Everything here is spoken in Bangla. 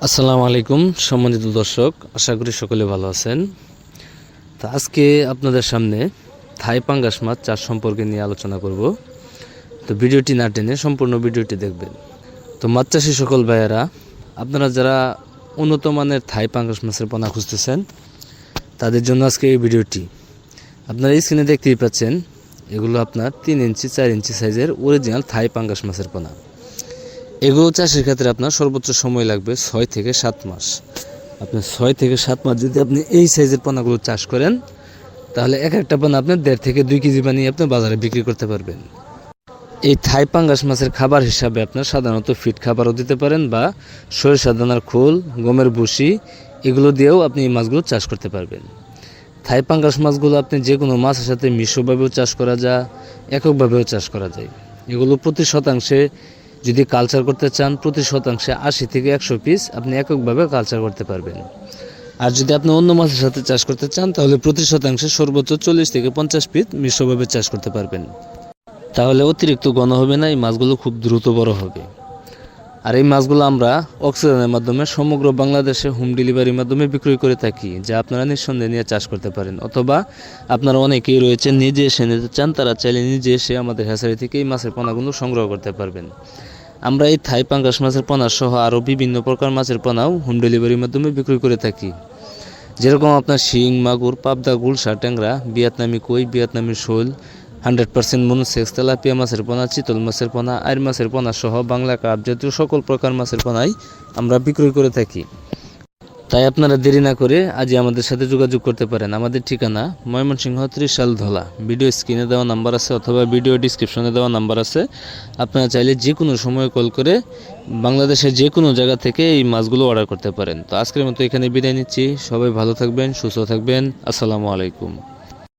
আসসালামু আলাইকুম সম্মানিত দর্শক, আশা করি সকলে ভালো আছেন। তো আজকে আপনাদের সামনে থাই পাঙ্গাস মাছ চাষ সম্পর্কে নিয়ে আলোচনা করব। তো ভিডিওটি না টেনে সম্পূর্ণ ভিডিওটি দেখবেন। তো মাছ চাষি সকল ভাইয়েরা, আপনারা যারা উন্নত মানের থাই পাঙ্গাস মাছের পোনা খুঁজতেছেন তাদের জন্য আজকে এই ভিডিওটি। আপনারা এই স্ক্রিনে দেখতেই পাচ্ছেন, এগুলো আপনার 3 ইঞ্চি 4 ইঞ্চি সাইজের অরিজিনাল থাই পাঙ্গাস মাছের পোনা। এগুলো চাষের ক্ষেত্রে আপনার সর্বোচ্চ সময় লাগবে 6 থেকে 7 মাস। আপনি 6 থেকে 7 মাস যদি আপনি এই সাইজের পোনাগুলো চাষ করেন, তাহলে এক একটা পোনা আপনি 1.5 থেকে 2 কেজি বানিয়ে আপনি বাজারে বিক্রি করতে পারবেন। এই থাই পাঙ্গাস মাছের খাবার হিসাবে আপনার সাধারণত ফিড খাবারও দিতে পারেন, বা সরিষা দানার খোল, গমের ভুসি, এগুলো দিয়েও আপনি এই মাছগুলো চাষ করতে পারবেন। থাই পাঙ্গাস মাছগুলো আপনি যে কোনো মাছের সাথে মিশ্রভাবেও চাষ করা যায়, এককভাবেও চাষ করা যায়। এগুলো প্রতি শতাংশে যদি কালচার করতে চান, প্রতি শতাংশে 80 থেকে 100 পিস আপনি এককভাবে কালচার করতে পারবেন। আর যদি আপনি অন্য মাছের সাথে চাষ করতে চান, তাহলে প্রতি শতাংশে সর্বোচ্চ 40 থেকে 50 পিস মিশ্রভাবে চাষ করতে পারবেন। তাহলে অতিরিক্ত ঘন হবে না, এই মাছগুলো খুব দ্রুত বড় হবে। আর এই মাছগুলো আমরা অক্সিজেনের মাধ্যমে সমগ্র বাংলাদেশে হোম ডেলিভারির মাধ্যমে বিক্রয় করে থাকি, যা আপনারা নিঃসন্দেহে নিয়ে চাষ করতে পারেন। অথবা আপনারা অনেকেই রয়েছেন নিজে এসে নিতে চান, তারা চাইলে নিজে এসে আমাদের হ্যাচারি থেকে এই মাছের পোনাগুলো সংগ্রহ করতে পারবেন। আমরা এই থাই পাঙ্গাস মাছের পোনা সহ আরও বিভিন্ন প্রকার মাছের পোনাও হোম ডেলিভারির মাধ্যমে বিক্রয় করে থাকি। যেরকম আপনার শিং, মাগুর, পাবদা, গুলশা, ট্যাংরা, ভিয়েতনামি কই, ভিয়েতনামি শোল, 100% মনোসেক্স, তেলাপিয়া মাছের পোনা, চিতল মাছের পোনা, আইর মাছের পোনা সহ বাংলা কাপ জাতীয় সকল প্রকার মাছের পোনাই আমরা বিক্রয় করে থাকি। তাই আপনারা দেরি না করে আজই আমাদের সাথে যোগাযোগ করতে পারেন। আমাদের ঠিকানা ময়মনসিংহ 30 ধলা। ভিডিও স্ক্রিনে দেওয়া নাম্বার আছে অথবা ভিডিও ডিসক্রিপশনে দেওয়া নাম্বার আছে। আপনারা চাইলে যে কোনো সময় কল করে বাংলাদেশের যে কোনো জায়গা থেকে এই মাছগুলো অর্ডার করতে পারেন। তো আজকের মতো এখানে বিদায় নিচ্ছি। সবাই ভালো থাকবেন, সুস্থ থাকবেন। আসসালামু আলাইকুম।